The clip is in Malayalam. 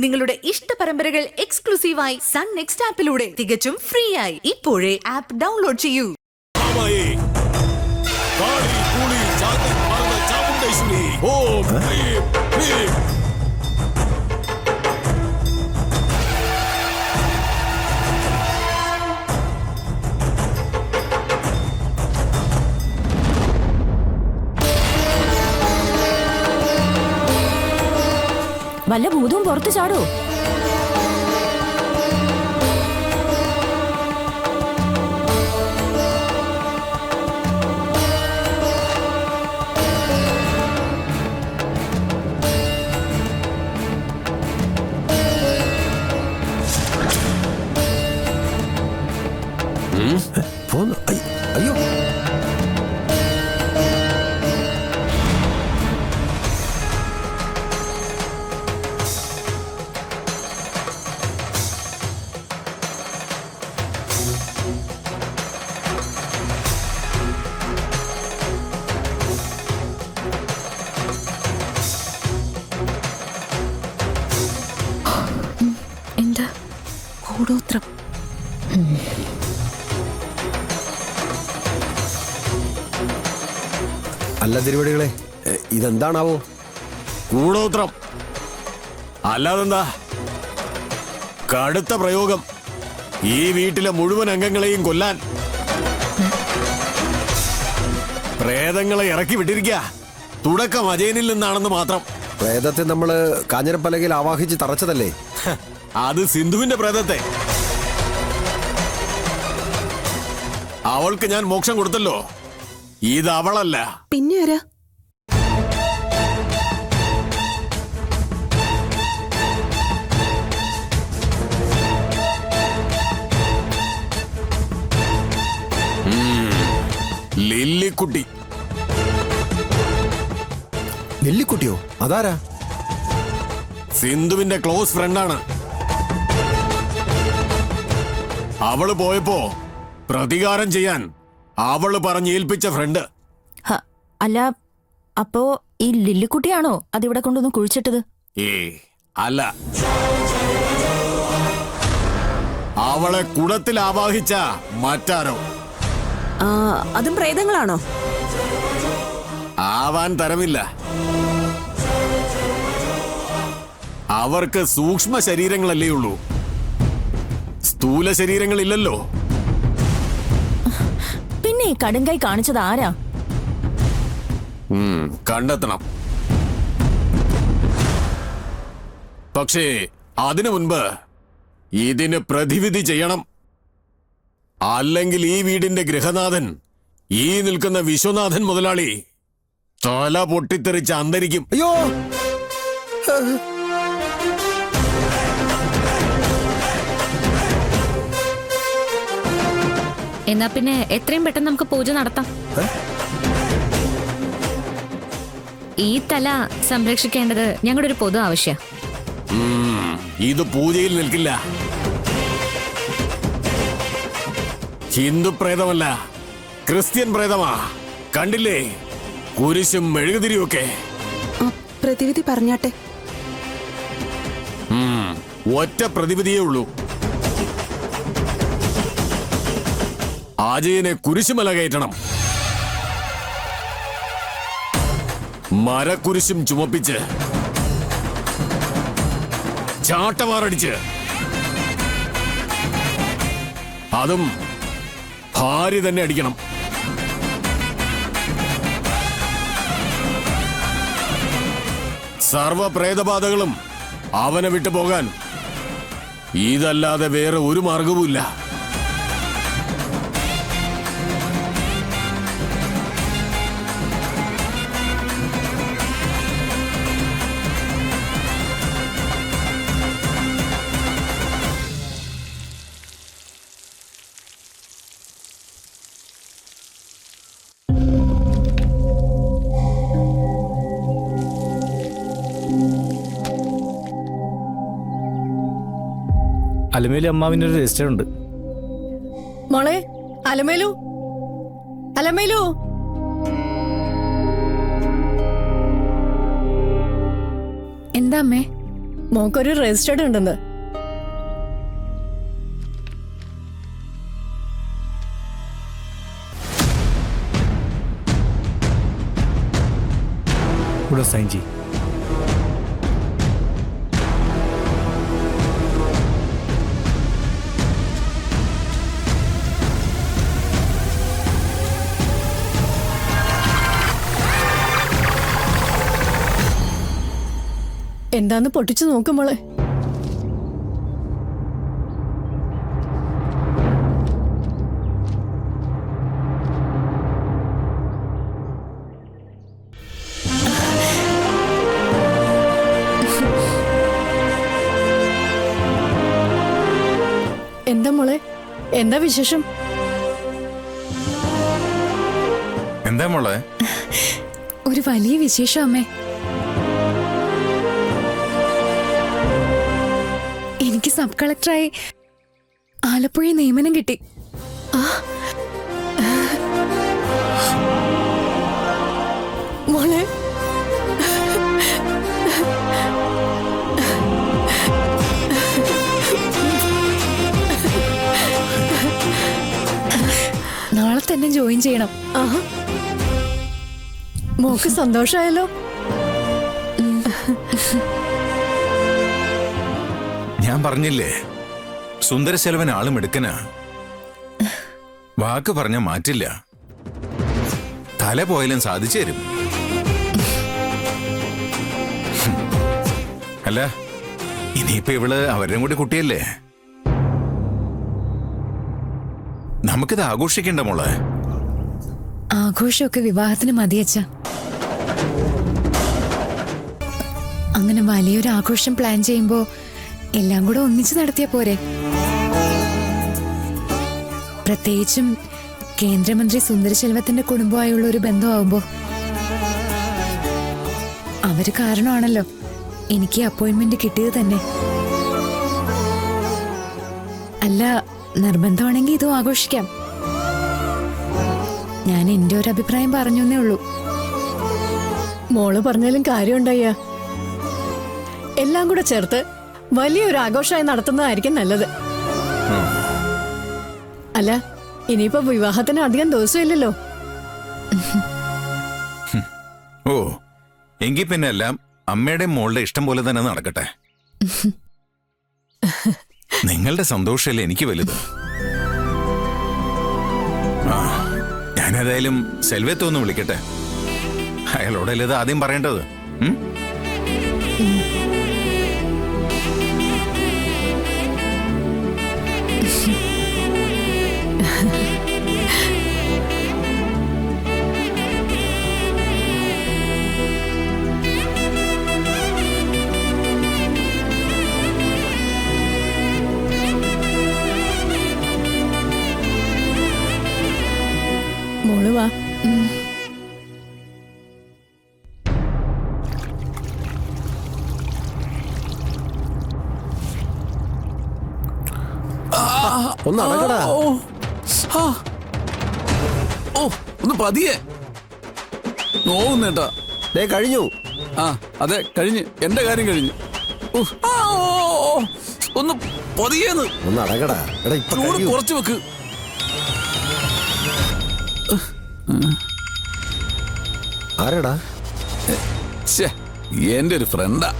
നിങ്ങളുടെ ഇഷ്ട പരമ്പരകൾ എക്സ്ക്ലൂസീവായി സൺ നെക്സ്റ്റ് ആപ്പിലൂടെ തികച്ചും ഫ്രീ ആയി ഇപ്പോഴേ ആപ്പ് ഡൗൺലോഡ് ചെയ്യൂ. വല്ല ഭൂതവും പുറത്തു ചാടോ? അയ്യോ, എന്താ കൂടോത്രം? അല്ല തിരുവടികളെ, ഇതെന്താണാവോ? കൂടോത്രം അല്ലാതെന്താ? കടുത്ത പ്രയോഗം. ഈ വീട്ടിലെ മുഴുവൻ അംഗങ്ങളെയും കൊല്ലാൻ പ്രേതങ്ങളെ ഇറക്കി വിട്ടിരിക്കുക. തുടക്കം അജയനിൽ നിന്നാണെന്ന് മാത്രം. പ്രേതത്തെ നമ്മള് കാഞ്ഞിരപ്പലകയിൽ ആവാഹിച്ച് തറച്ചതല്ലേ? അത് സിന്ധുവിന്റെ പ്രേതത്തെ. അവൾക്ക് ഞാൻ മോക്ഷം കൊടുത്തല്ലോ. ഇത് അവളല്ല. പിന്നെ ആരാ? ലില്ലിക്കുട്ടി. ലില്ലിക്കുട്ടിയോ? അതാരാ? സിന്ധുവിന്റെ ക്ലോസ് ഫ്രണ്ടാണ്. അവള് പോയപ്പോ പ്രതികാരം ചെയ്യാൻ അവള് പറഞ്ഞേൽപ്പിച്ച ഫ്രണ്ട്. അല്ല, അപ്പോ ഈ ലില്ലിക്കുട്ടിയാണോ അതിവിടെ കൊണ്ടൊന്ന് കുഴിച്ചിട്ടത്? അല്ല, അവളെ കുടത്തിൽ ആവാഹിച്ച മറ്റാരോ. അതും പ്രേതങ്ങളാണോ? ആവാൻ തരമില്ല. അവർക്ക് സൂക്ഷ്മ ശരീരങ്ങളല്ലേ ഉള്ളൂ, സ്ഥൂല ശരീരങ്ങളില്ലല്ലോ. പിന്നെ ഈ കടുങ്കൈ കാണിച്ചത് ആരാ? കണ്ടെത്തണം. പക്ഷേ അതിനു മുൻപ് ഇതിന് പ്രതിവിധി ചെയ്യണം. അല്ലെങ്കിൽ ഈ വീടിന്റെ ഗൃഹനാഥൻ, ഈ നിൽക്കുന്ന വിശ്വനാഥൻ മുതലാളി തല പൊട്ടിത്തെറിച്ച് അന്തരിക്കും. അയ്യോ, എന്നാ പിന്നെ എത്രയും പെട്ടെന്ന് നമുക്ക് പൂജ നടത്താം. ഈ തല സംരക്ഷിക്കേണ്ടത് ഞങ്ങളുടെ ഒരു പൊതു ആവശ്യം. ഇത് പൂജയിൽ നിൽക്കില്ല. ഹിന്ദു പ്രേതമല്ല, ക്രിസ്ത്യൻ പ്രേതമാ. കണ്ടില്ലേ കുരിശും മെഴുകുതിരിയൊക്കെ. പ്രതിവിധി പറഞ്ഞാട്ടെ. ഒറ്റ പ്രതിവിധിയേ ഉള്ളൂ. അജയനെ കുരിശുമല കയറ്റണം. മരക്കുരിശും ചുമപ്പിച്ച് ചാട്ടവാറടിച്ച്, അതും ഭാര്യ തന്നെ അടിക്കണം. സർവ പ്രേതബാധകളും അവനെ വിട്ടു പോകാൻ ഇതല്ലാതെ വേറെ ഒരു മാർഗവുമില്ല. അലമേലു അമ്മാവിന്റെ ഒരു രജിസ്റ്റർ ഉണ്ട്. മോളെ, അലമേലു, അലമേലു. എന്താ അമ്മേ? മോക്കൊരു രജിസ്റ്റേർഡ് ഉണ്ടെന്ന്. ഇവിടെ സൈൻ ചെയ്യും. എന്താന്ന് പൊട്ടിച്ചു നോക്കുമ്പോളെ. എന്താ മോളെ, എന്താ വിശേഷം? എന്താ മോളെ? ഒരു വലിയ വിശേഷം അമ്മേ. എനിക്ക് സബ് കളക്ടറായി ആലപ്പുഴ നിയമനം കിട്ടി. മോളെ, നാളെ തന്നെ ജോയിൻ ചെയ്യണം. ആഹാ, മോക്ക് സന്തോഷായല്ലോ. ഞാൻ പറഞ്ഞില്ലേ, സുന്ദരശെലവൻ ആളും എടുക്കനാ. വാക്ക് പറഞ്ഞ മാറ്റില്ല. തല പോയാലും സാധിച്ചു തരും. അല്ല, ഇനിയിപ്പോ ഇവള് അവരുടെയും കൂടി കുട്ടിയല്ലേ. നമുക്കിത് ആഘോഷിക്കണ്ട മോളെ. ആഘോഷമൊക്കെ വിവാഹത്തിന് മതിയച്ച. അങ്ങനെ വലിയൊരു ആഘോഷം പ്ലാൻ ചെയ്യുമ്പോ എല്ലാം കൂടെ ഒന്നിച്ചു നടത്തിയ പോരെ. പ്രത്യേകിച്ചും കേന്ദ്രമന്ത്രി സുന്ദരശെൽവത്തിന്റെ കുടുംബമായുള്ള ഒരു ബന്ധമാവുമ്പോ. അവര് കാരണമാണല്ലോ എനിക്ക് അപ്പോയിന്റ്മെന്റ് കിട്ടിയത് തന്നെ. അല്ല, നിർബന്ധമാണെങ്കിൽ ഇതും ആഘോഷിക്കാം. ഞാൻ എന്റെ ഒരു അഭിപ്രായം പറഞ്ഞേ ഉള്ളൂ. മോള് പറഞ്ഞാലും കാര്യമുണ്ടയ്യ. എല്ലാം കൂടെ ചേർത്ത് വലിയൊരു ആഘോഷമായി നടത്തുന്നതായിരിക്കും നല്ലത്. അല്ല, ഇനിയിപ്പോ വിവാഹത്തിന് അധികം ദിവസമില്ലല്ലോ. ഓ, എങ്കിൽ പിന്നെ എല്ലാം അമ്മയുടെ മോളുടെ ഇഷ്ടം പോലെ തന്നെ നടക്കട്ടെ. നിങ്ങളുടെ സന്തോഷമല്ലേ എനിക്ക് വലുത്. ആ, ഞാനേതായാലും സെൽവത്തെ ഒന്ന് വിളിക്കട്ടെ. അയാളോടല്ലേ ഇത് ആദ്യം പറയേണ്ടത്. മോള് വാ. ഒന്ന് അടങ്ങടാ. ഒന്ന് പതിയെ നോവുന്നേട്ടാ. ദേ കഴിഞ്ഞു. ആ അതെ, കഴിഞ്ഞ്. എന്റെ കാര്യം കഴിഞ്ഞു. ഒന്ന് പതിയേന്ന്. ഒന്ന് അടങ്ങടാ. എടാ ഇപ്പൊ ചൂട് കഴിയൂ. കുറച്ച് വെക്ക്. ആരാടാ? എന്റെ ഒരു ഫ്രണ്ടാ.